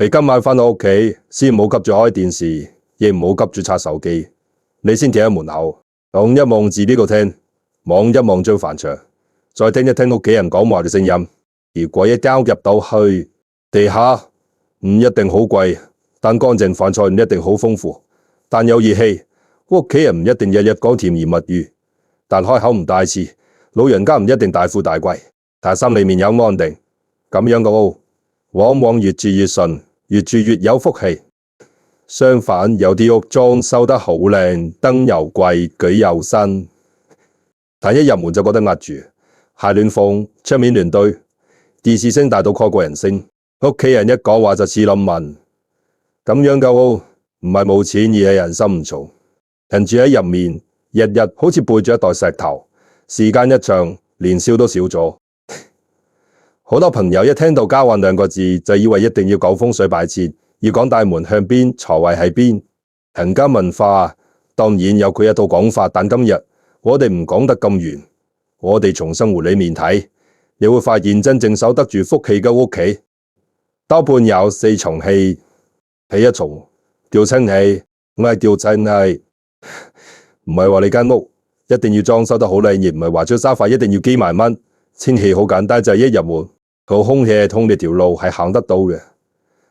你今晚返到屋企，先唔好急住開電視，亦唔好急住刷手機。你先企喺門口，望一望自己個廳，望一望張飯桌，再聽一聽屋企人講話嘅聲音。如果一交入到去，地下唔一定好貴，但乾淨，飯菜唔一定好豐富，但有熱氣。屋企人唔一定日日講甜言蜜語，但開口唔帶刺。老人家唔一定大富大貴，但心裏面有安定。咁樣嘅屋，往往越住越順，越住越有福氣。相反，有啲屋裝修得好靚，燈又貴，舉又新，但一入門就覺得壓住，鞋亂放，窗面亂堆，電視聲大到蓋過人聲，屋企人一講話就似冧文。咁樣嘅屋唔係冇錢，而係人心唔重。人住喺入面，日日好似背住一袋石頭，時間一長，年少都少咗。好多朋友一聽到交換兩個字，就以為一定要講風水擺設，要講大門向邊，財位喺邊。人家文化當然有佢一套講法，但今日我哋唔講得咁遠，我哋從生活裏面睇，你會發現真正守得住福氣嘅屋企，多半有四重氣。第一重掉親氣，我係掉親氣。唔係話你間屋一定要裝修得好靚，而唔係話張沙發一定要幾萬蚊。清氣好簡單，就係一入門，個空氣係通嘅，條路係行得到嘅。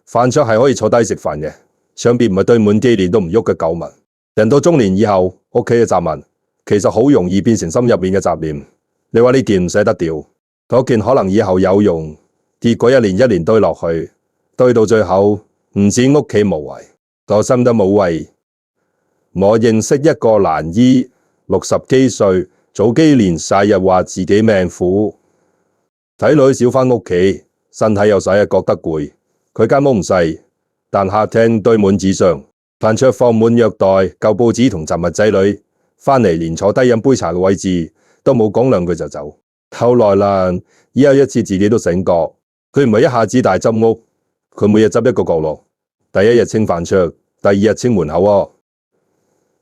飯桌係可以坐低食飯嘅，上邊唔係堆滿幾年都唔喐嘅舊物。人到中年以後，屋企嘅雜物其實好容易變成心入面嘅雜念。你話呢件唔捨得掉，嗰件可能以後有用，結果一年一年堆落去，堆到最後唔止屋企無謂，個心都冇謂。我認識一個蘭姨，60幾歲，早幾年成日話自己命苦，睇女少返屋企，身體又成日覺得攰。佢間屋唔細，但客廳堆滿紙箱，飯桌放滿藥袋、舊報紙同雜物仔女，返嚟連坐低飲杯茶嘅位置都冇講兩句就走。後來啦，已有一次自己都醒覺，佢唔係一下子大執屋，佢每日執一個角落，第一日清飯桌，第二日清門口，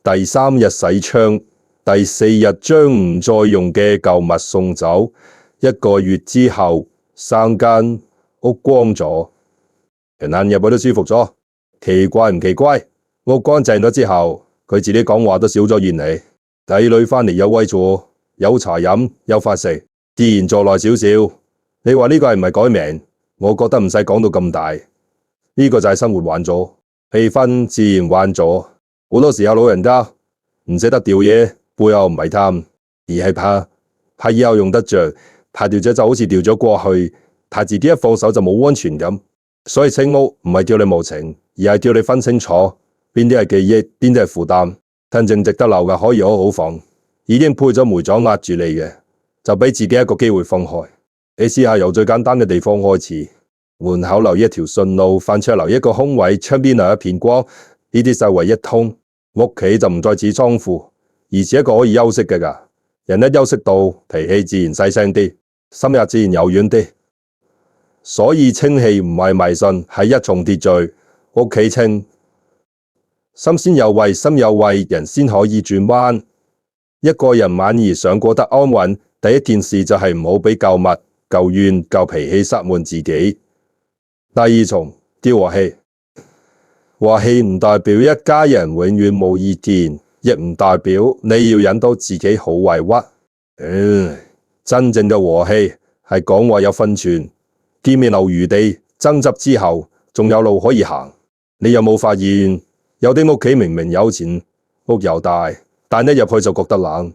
第三日洗窗，第4日將唔再用嘅舊物送走。1個月之後，3間屋光咗，人行入去都舒服咗。奇怪唔奇怪？屋乾淨咗之後，佢自己講話都少咗怨氣。仔女返嚟有位坐，有茶飲，有飯食，自然坐耐少少。你話呢個係唔係改名？我覺得唔使講到咁大。呢個就係生活玩咗，氣氛自然玩咗。好多時候老人家唔捨得掉嘢，背後唔係貪，而係怕以後用得着，怕掉咗就好似掉咗過去，怕自己一放手就冇安全感。所以清屋唔係叫你無情，而係叫你分清楚邊啲係記憶，邊啲係負擔。真正值得留嘅可以好好放，已經配咗煤咗壓住你嘅，就俾自己一個機會放開。你試下由最簡單嘅地方開始，門口留一條順路，飯桌留一個空位，窗邊留一片光。呢啲就為一通，屋企就唔再似倉庫，而是一個可以休息嘅㗎。人一休息到，脾氣自然細聲啲，心也自然柔軟啲。所以清氣唔係迷信，係一重秩序。屋企清，心先有胃，心有胃，人先可以轉彎。一個人晚而想過得安穩，第一件事就係唔好俾舊物、舊怨、舊脾氣塞滿自己。第二重，調和氣。和氣唔代表一家人永遠冇意見，亦唔代表你要忍到自己好委屈。真正嘅和氣係講話有分寸，見面留餘地，爭執之後仲有路可以行。你有冇發現有啲屋企明明有錢，屋又大，但一入去就覺得冷，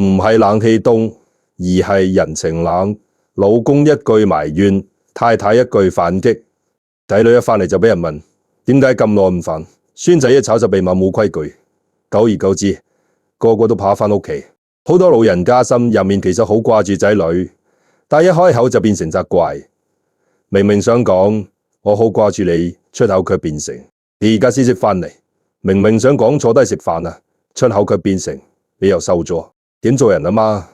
唔係冷氣凍，而係人情冷。老公一句埋怨，太太一句反擊，仔女一返嚟就俾人問點解咁耐唔返，孫仔一炒就被罵冇規矩。久而久之，個個都怕返屋企。好多老人家心入面其實好掛住仔女，但一開口就變成責怪。明明想講我好掛住你，出口卻變成你而家先識返嚟。明明想講坐低食飯啊，出口卻變成你又瘦咗。點做人啊嘛？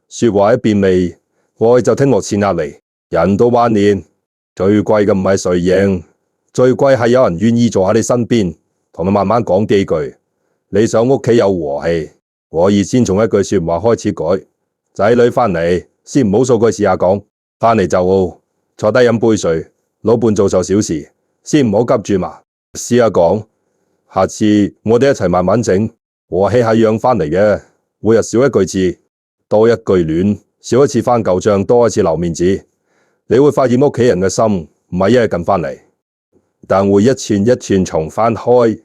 說話一變味，愛就聽落似壓力。人到晚年，最貴嘅唔係誰贏，最貴係有人願意坐喺你身邊，同你慢慢講幾句。你想屋企有和氣，可以先從一句說話開始改。仔女返嚟，先唔好數句試下講，返嚟就好，坐低飲杯水，老伴做錯小事，先唔好急住嘛，試下講，下次我哋一齊慢慢整，和氣係養翻嚟嘅，每日少一句字，多一句暖，少一次翻舊賬，多一次留面子，你會發現屋企人嘅心唔係一日近翻嚟，但會一寸一寸重翻開。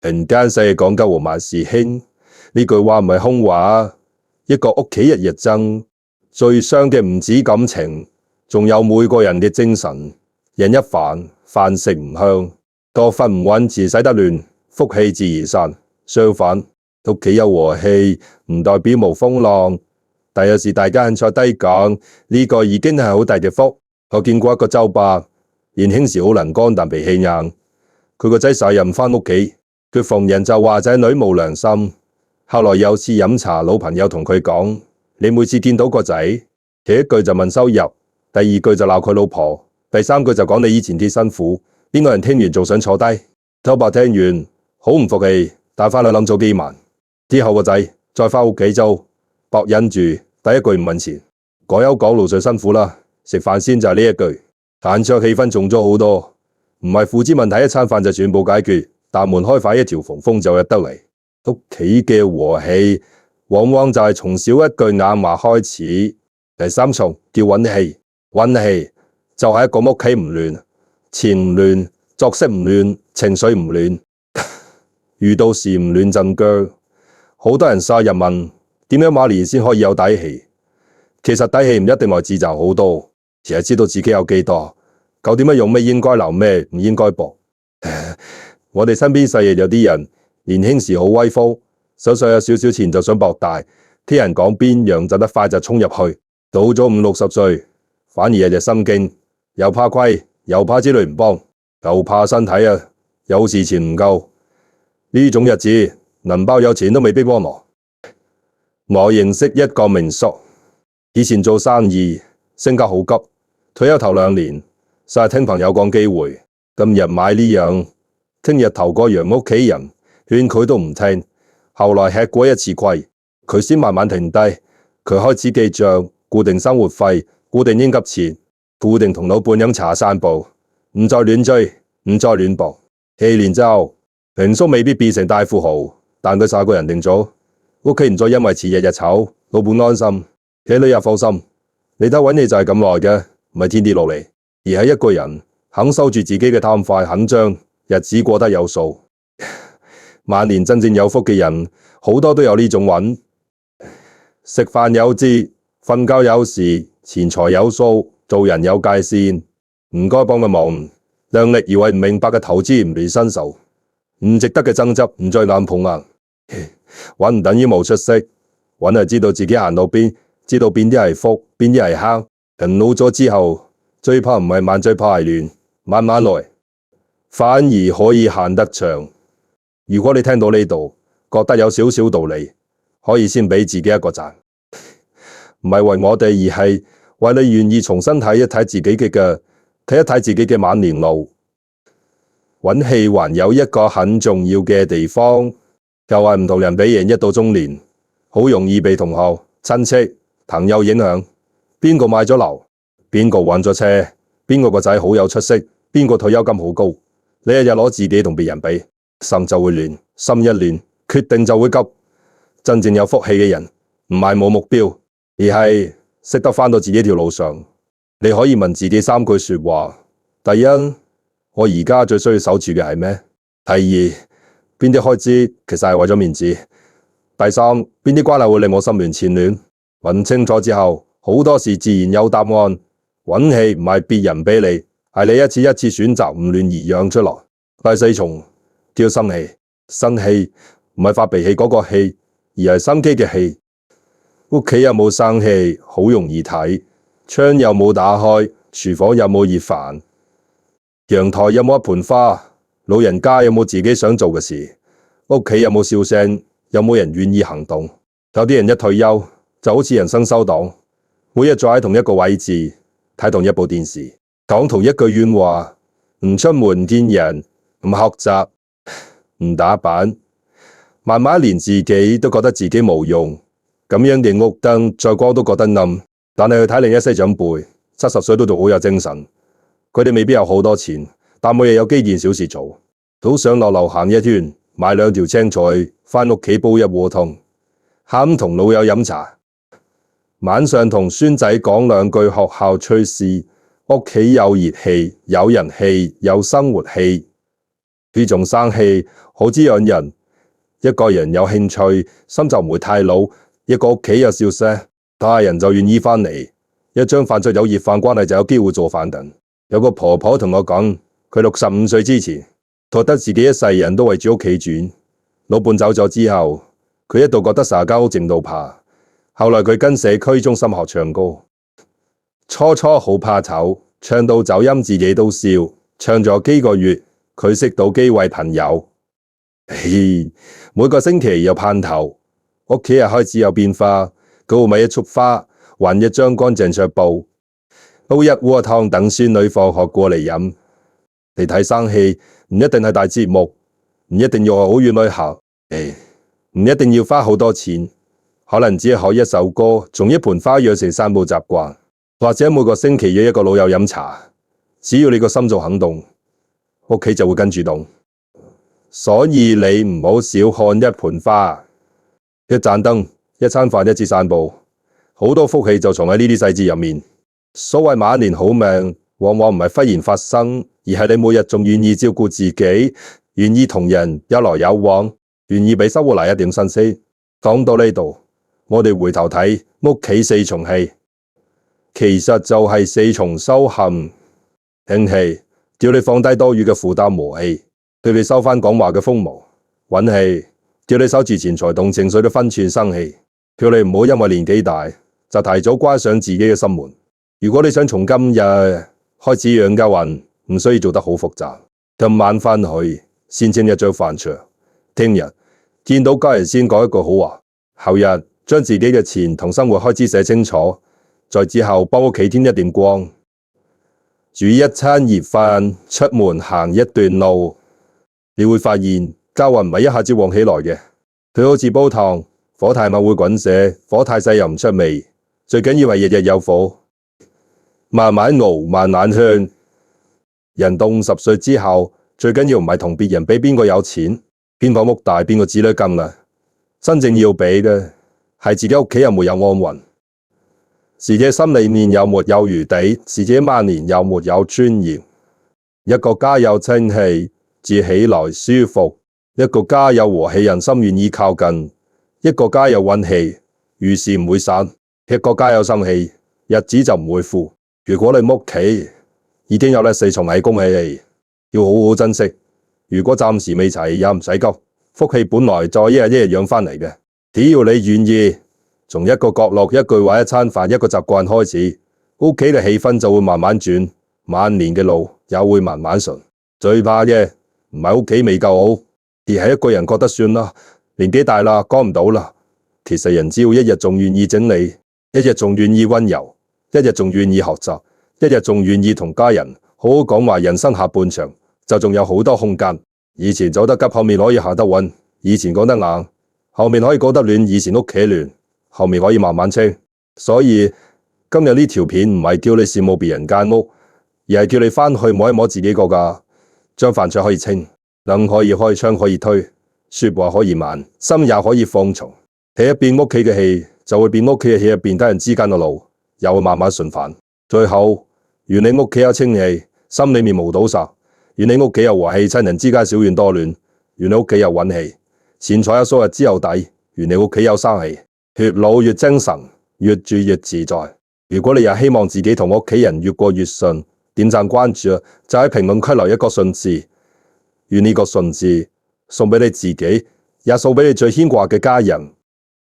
人間世講究和萬事興，呢句話唔係空話。一個屋企日日爭，最傷嘅唔止感情，仲有每個人嘅精神。人一煩，飯食唔香，覺瞓唔穩，池洗得亂，福氣自然散。相反，屋企有和氣，唔代表無風浪，但有時大家興趣低講，呢個已經係好大嘅福。我見過一個周伯，年輕時好能幹，但脾氣硬。佢個仔成日唔返屋企，佢逢人就話仔女冇良心。後來有次飲茶，老朋友同佢講：你每次見到個仔，第一句就問收入，第二句就鬧佢老婆，第三句就講你以前幾辛苦。邊個人聽完仲想坐低？周伯聽完好唔服氣，但翻去諗咗幾晚。之後個仔再返屋企就博忍住，第一句唔問錢，講休講路最辛苦啦，食飯先就係呢一句。飯桌氣氛重咗好多，唔係父子問題，一餐飯就全部解決，大門開快，一條縫縫就入得嚟。屋企嘅和氣，往往就係從少一句硬話開始。第三重叫穩氣，穩氣就係一個屋企唔亂，錢唔亂，作息唔亂，情緒唔亂，遇到事唔亂陣腳。好多人成日問點樣馬年先可以有底氣？其實底氣唔一定來自賺好多，而係知道自己有幾多，夠點樣用咩應該留咩唔應該搏。我哋身邊細日有啲人年輕時好威風，手上有少少錢就想博大，聽人講邊樣走得快就衝入去，到咗50、60歲，反而日日心驚，又怕虧，又怕子女唔幫，又怕身體啊，有時錢唔夠，呢種日子能包有錢都未必幫忙。我認識一個名宿，以前做生意升格好急，退休頭2年，成日聽朋友講機會，今日買呢樣，聽日投個洋屋企人。勸佢都唔聽，後來吃過一次虧，佢先慢慢停低。佢開始記賬，固定生活費，固定應急錢，固定同老伴飲茶散步，唔再亂追，唔再亂搏。4年之後，平叔未必變成大富豪，但佢晒個人定咗，屋企唔再因為錢日日吵，老伴安心，仔女又放心。你睇揾你就係咁來嘅，唔係天跌落嚟，而係一個人肯收住自己嘅貪快，肯將日子過得有數。晚年真正有福嘅人，好多都有呢種穩。食飯有節，瞓覺有時，錢財有數，做人有界線。唔該幫個忙，量力而為唔明白嘅投資唔亂伸手，唔值得嘅爭執唔再硬碰硬。穩唔等於冇出息，穩係知道自己行到邊，知道邊啲係福，邊啲係坑。人老咗之後，最怕唔係慢，最怕係亂。慢慢來，反而可以行得長。如果你聽到呢度，覺得有少少道理，可以先俾自己一個讚，唔係為我哋，而係為你願意重新睇一睇自己嘅睇一睇自己嘅晚年路。穩氣還有一個很重要嘅地方，就係唔同人比人，一到中年，好容易被同學、親戚、朋友影響。邊個買咗樓，邊個揾咗車，邊個個仔好有出息，邊個退休金好高，你日日攞自己同別人比，心就會亂，心一亂，決定就會急。真正有福氣嘅人，唔係冇目標，而係識得返到自己條路上。你可以問自己3句說話：第一，我而家最需要守住嘅係咩？第二，邊啲開支其實係為咗面子？第三，邊啲關係會令我心亂纏亂？問清楚之後，好多時自然有答案。穩氣唔係別人俾你，係你一次一次選擇唔亂而養出來。第4重叫生氣，生氣唔係發脾氣嗰個氣，而係生機嘅氣。屋企有冇生氣好容易睇，窗有冇打開，廚房有冇熱飯，陽台有冇一盆花，老人家有冇自己想做嘅事，屋企有冇笑聲，有冇人願意行動。有啲人一退休就好似人生修檔，每日坐喺同一個位置，睇同一部電視，講同一句怨話，唔出門見人，唔學習，唔打扮，慢慢連自己都覺得自己冇用。咁樣嘅屋燈再光都覺得暗。但係去睇另一些長輩，70歲都仲好有精神。佢哋未必有好多錢，但每日有幾件小事做，早上落樓行一圈，買2條青菜，返屋企煲一鍋湯，下午同老友飲茶，晚上同孫仔講2句學校趣事，屋企有熱氣，有人氣，有生活氣。佢仲生氣，好滋養人。一個人有興趣，心就唔會太老；一個屋企有笑聲，大人就願意返嚟。一張飯桌有熱飯關係就有機會做飯等。有個婆婆同我講，佢65歲之前覺得自己一世人都圍住屋企轉，老伴走咗之後，佢一度覺得成間屋靜到怕。後來佢跟社區中心學唱歌，初初好怕醜，唱到走音自己都笑。唱咗幾個月，佢識到幾位朋友，每個星期有盼頭，屋企又開始有變化。佢會買一束花，換一張乾淨桌布，煲一鍋湯等孫女放學過嚟飲。你睇生氣唔一定係大節目，唔一定要好遠旅行，唔一定要花好多錢，可能只係學一首歌，從一盆花養成散步習慣，或者每個星期約一個老友飲茶。只要你個心做肯動，屋企就會跟住動。所以你唔好小看一盆花、一盞燈、一餐飯、一次散步，好多福氣就藏喺呢啲細節入面。所謂晚年好命，往往唔係忽然發生，而係你每日仲願意照顧自己，願意同人有來有往，願意俾生活嚟一點新鮮。講到呢度，我哋回頭睇屋企4重氣，其實就係4重修行。興氣，叫你放低多餘嘅負擔和氣，叫你收返講話嘅鋒芒；運氣，叫你守住錢財同情緒嘅分寸生氣，叫你唔好因為年紀大就提早關上自己嘅心門。如果你想從今日開始養家運，唔需要做得好複雜。今晚返去先清一張飯桌，聽日見到家人先講一句好話，後日將自己嘅錢同生活開支寫清楚，再之後幫屋企添一點光。煮一餐熱飯，出門行一段路，你會發現家運唔係一下子旺起來嘅。佢好似煲湯，火太猛會滾瀉，火太細又唔出味。最緊要係日日有火，慢慢熬，慢慢香。人到50歲之後，最緊要唔係同別人比邊個有錢，邊個屋大，邊個子女更啦。真正要比嘅係自己屋企有冇有安穩。自己心裏面有沒有餘地，自己晚年有沒有尊嚴。一個家有清氣，住起來舒服；一個家有和氣，人心願意靠近；一個家有運氣，遇事唔會散；一個家有生氣，日子就唔會富。如果你屋企已經有呢4重氣，恭喜你，要好好珍惜。如果暫時未齊，也唔使急，福氣本來再一日一日養返嚟嘅，只要你願意。從一個角落、一句話、一餐飯、一個習慣開始，屋企嘅氣氛就會慢慢轉，晚年嘅路也會慢慢順。最怕嘅唔係屋企未夠好，而係一個人覺得算啦，年紀大啦，講唔到啦。其實人只要一日仲願意整理，一日仲願意溫柔，一日仲願意學習，一日仲願意同家人好好講話，人生下半場就仲有好多空間。以前走得急，後面可以行得穩；以前講得硬，後面可以講得暖；以前屋企亂，後面可以慢慢清。所以今日呢條片唔係叫你羨慕別人間屋，而係叫你返去摸一摸自己個家，將飯桌可以清，燈可以開，窗可以推，說話可以慢，心也可以放鬆。睇一變屋企嘅氣，就會變屋企嘅氣入邊，得人之間嘅路又會慢慢順返。最後願你屋企有清氣，心裏面無堵塞；願你屋企有和氣，親人之間少怨多亂；願你屋企有運氣，錢財有數日之有底；願你屋企有生氣，越老越精神，越住越自在。如果你又希望自己同屋企人越過越順，點讚關注啊！就喺評論區留一個順字，願呢個順字送俾你自己，也送俾你最牽掛嘅家人。